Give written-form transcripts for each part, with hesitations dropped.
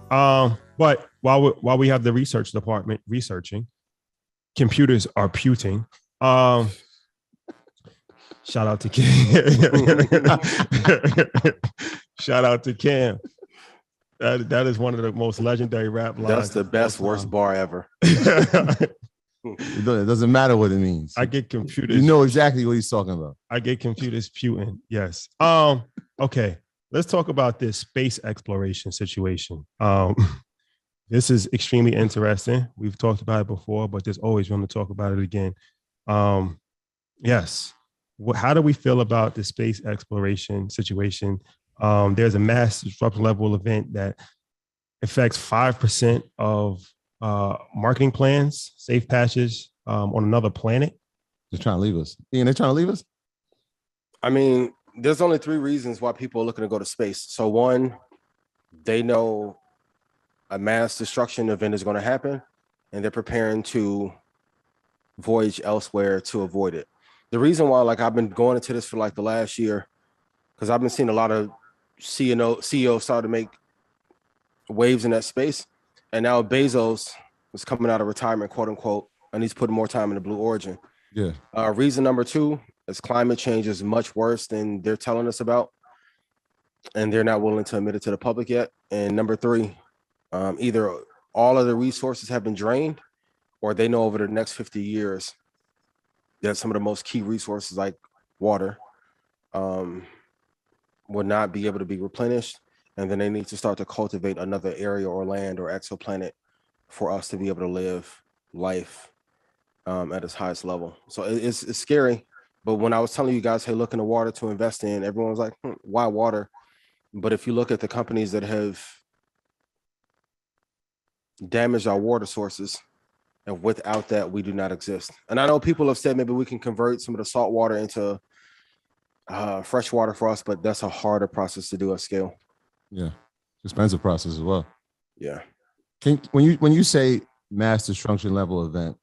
But while we have the research department researching, computers are puting. Shout out to Cam. Shout out to Cam. That is one of the most legendary rap lines. That's the best, worst bar ever. It doesn't matter what it means. I get computers. You know exactly what he's talking about. I get computers puting. Yes. Okay. Let's talk about this space exploration situation. This is extremely interesting. We've talked about it before, but there's always room to talk about it again. Yes. How do we feel about the space exploration situation? There's a mass disruption level event that affects 5% of marketing plans, safe patches on another planet. They're trying to leave us. Ian, they're trying to leave us? I mean, there's only 3 reasons why people are looking to go to space. So one, they know a mass destruction event is going to happen, and they're preparing to voyage elsewhere to avoid it. The reason why, like, I've been going into this for like the last year, because I've been seeing a lot of CEOs start to make waves in that space. And now Bezos is coming out of retirement, quote unquote, and he's putting more time into Blue Origin. Yeah. Reason number 2 is climate change is much worse than they're telling us about, and they're not willing to admit it to the public yet. And number 3, either all of the resources have been drained, or they know over the next 50 years that some of the most key resources like water will not be able to be replenished. And then they need to start to cultivate another area or land or exoplanet for us to be able to live life at its highest level. So it's scary. But when I was telling you guys, hey, look into water to invest in, everyone was like, why water? But if you look at the companies that have damaged our water sources, and without that, we do not exist. And I know people have said maybe we can convert some of the salt water into fresh water for us, but that's a harder process to do at scale. Yeah, expensive process as well. Yeah. When you say mass destruction level event,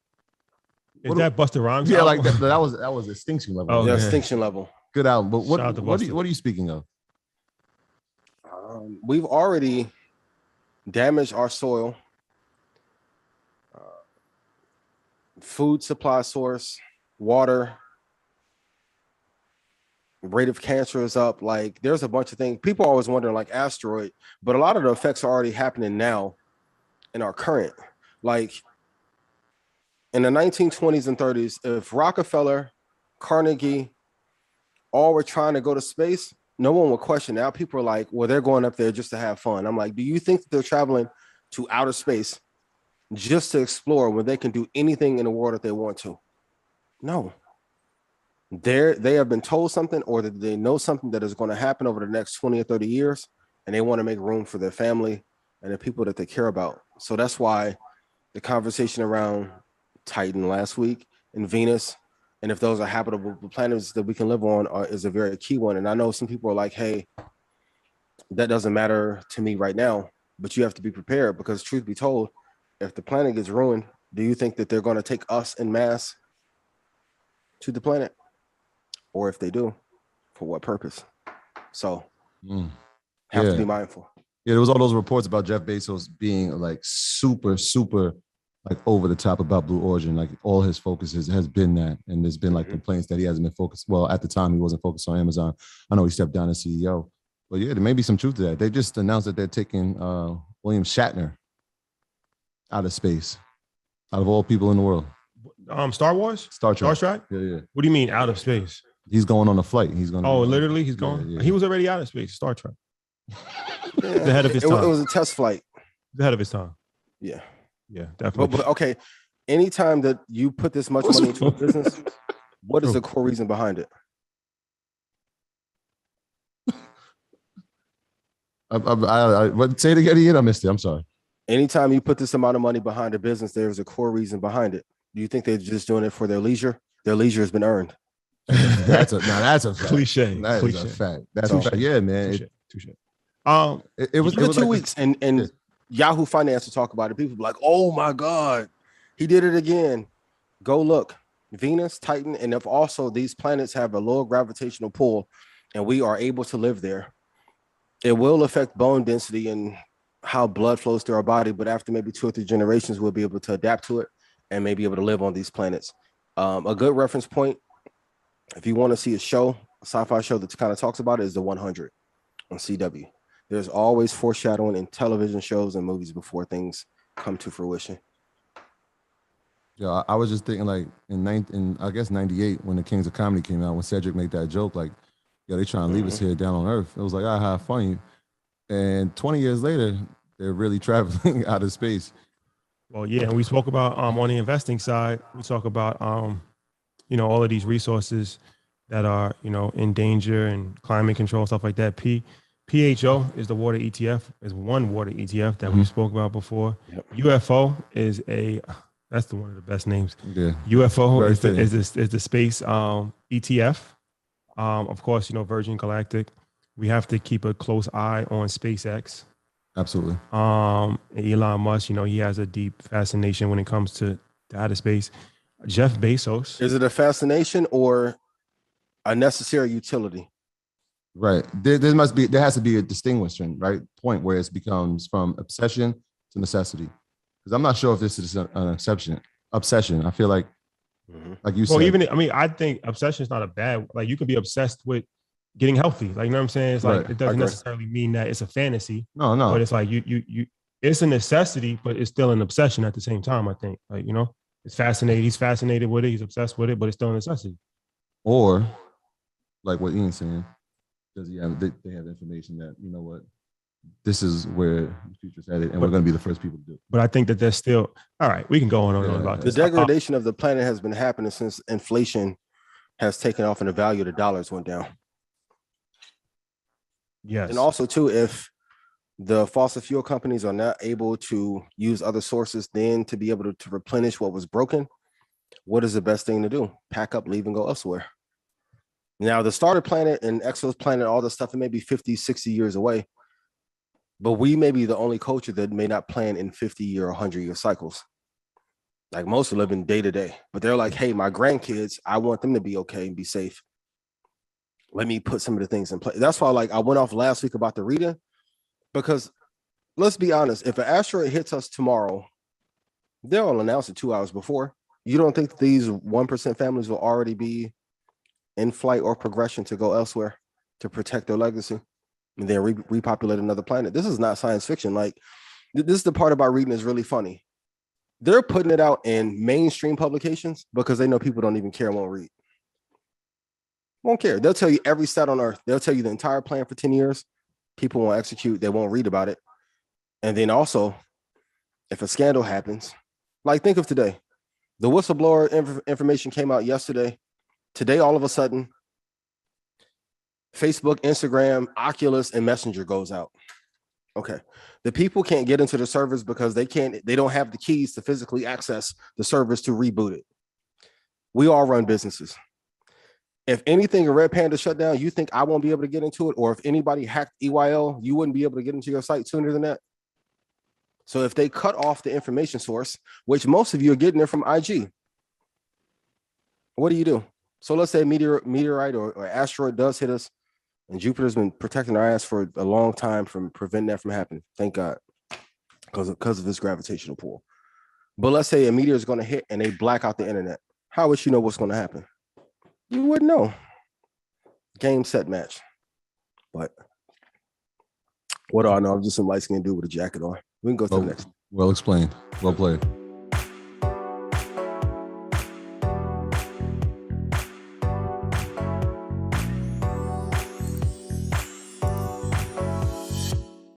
is that Busta Rhymes? Yeah, album? Like that was extinction level. Oh, yeah, extinction level. Good album. But what are you speaking of? We've already damaged our soil, food supply source, water. Rate of cancer is up. Like, there's a bunch of things. People are always wondering, like asteroid, but a lot of the effects are already happening now in our current. Like in the 1920s and 30s, if Rockefeller, Carnegie, all were trying to go to space, no one would question. Now people are like, well, they're going up there just to have fun. I'm like, do you think that they're traveling to outer space just to explore when they can do anything in the world that they want to? No. They have been told something, or that they know something that is going to happen over the next 20 or 30 years, and they want to make room for their family and the people that they care about. So that's why the conversation around Titan last week and Venus, and if those are habitable planets that we can live on, is a very key one. And I know some people are like, hey, that doesn't matter to me right now, but you have to be prepared, because truth be told, if the planet gets ruined, do you think that they're going to take us en masse to the planet? Or if they do, for what purpose? So have to be mindful. Yeah, there was all those reports about Jeff Bezos being like super like over the top about Blue Origin. Like all his focus has been that, and there's been like complaints that he hasn't been focused. Well, at the time he wasn't focused on Amazon. I know he stepped down as CEO, but yeah, there may be some truth to that. They just announced that they're taking William Shatner out of space, out of all people in the world. Star Wars, Star Trek. Yeah. What do you mean out of space? He's going on a flight. He's going. Oh, literally, he's going. Yeah. He was already out of space. Star Trek. Yeah. The head of his time. It was a test flight. The head of his time. Yeah. Yeah, definitely. But okay, anytime that you put this much money into a business, what is the core reason behind it? Say it again, Ian. I missed it. I'm sorry. Anytime you put this amount of money behind a business, there's a core reason behind it. Do you think they're just doing it for their leisure? Their leisure has been earned. That's a fact. Cliche. That is a fact. That's a fact. Yeah, man. Touche. It was 2 like weeks, and Yahoo Finance to talk about it. People be like, "Oh my God, he did it again." Go look, Venus, Titan, and if also these planets have a lower gravitational pull, and we are able to live there, it will affect bone density and how blood flows through our body, but after maybe 2 or 3 generations, we'll be able to adapt to it and maybe able to live on these planets. A good reference point, if you want to see a sci-fi show that kind of talks about it, is The 100 on CW. There's always foreshadowing in television shows and movies before things come to fruition. Yeah, I was just thinking like in I guess 98 when the Kings of Comedy came out, when Cedric made that joke, like, yo, they trying to leave us here down on Earth. It was like, how funny. And 20 years later, they're really traveling out of space. Well, yeah, and we spoke about on the investing side, we talk about all of these resources that are, in danger, and climate control, stuff like that. PHO is the water ETF, is one water ETF that we spoke about before. Yep. UFO is that's one of the best names. Yeah. UFO is the space ETF. Of course, Virgin Galactic. We have to keep a close eye on SpaceX. Absolutely. Elon Musk, he has a deep fascination when it comes to outer space. Jeff Bezos. Is it a fascination or a necessary utility? Right. There has to be a distinguishing point where it becomes from obsession to necessity. Because I'm not sure if this is an obsession. I feel like you said. I think obsession is not a bad. Like, you could be obsessed with getting healthy. Like, you know what I'm saying? It's like, it doesn't necessarily mean that it's a fantasy. No. But it's like you it's a necessity, but it's still an obsession at the same time. I think, it's fascinating. He's fascinated with it. He's obsessed with it, but it's still a necessity. Or, like what Ian's saying, does they have information that, you know what, this is where the future's headed, and we're going to be the first people to do it. But I think that there's still, all right, we can go on about this. The degradation of the planet has been happening since inflation has taken off and the value of the dollars went down. Yes. And also, too, if the fossil fuel companies are not able to use other sources then to be able to replenish what was broken, what is the best thing to do? Pack up, leave, and go elsewhere. Now, the starter planet and exoplanet, all this stuff, it may be 50, 60 years away, but we may be the only culture that may not plan in 50-year or 100-year cycles. Like, most are living day to day, but they're like, hey, my grandkids, I want them to be okay and be safe. Let me put some of the things in place. That's why, I went off last week about the reading, because let's be honest, if an asteroid hits us tomorrow, they'll announce it 2 hours before. You don't think these 1% families will already be in flight or progression to go elsewhere to protect their legacy and then repopulate another planet? This is not science fiction. Like, this is the part about reading is really funny. They're putting it out in mainstream publications because they know people don't even care and won't read. Won't care. They'll tell you every stat on Earth. They'll tell you the entire plan for 10 years. People won't execute. They won't read about it. And then also, if a scandal happens, like, think of today. The whistleblower information came out yesterday. Today, all of a sudden, Facebook, Instagram, Oculus, and Messenger goes out. Okay. The people can't get into the servers because they don't have the keys to physically access the servers to reboot it. We all run businesses. If anything, a Red Panda shut down, you think I won't be able to get into it? Or if anybody hacked EYL, you wouldn't be able to get into your site sooner than that? So if they cut off the information source, which most of you are getting it from IG, what do? So let's say a meteorite or asteroid does hit us, and Jupiter's been protecting our ass for a long time from preventing that from happening. Thank God, because of this gravitational pull. But let's say a meteor is going to hit and they black out the internet. How would you know what's going to happen? You wouldn't know. Game, set, match. But what do I know? I'm just some light-skinned dude with a jacket on. We can go to the next. Well explained. Well played.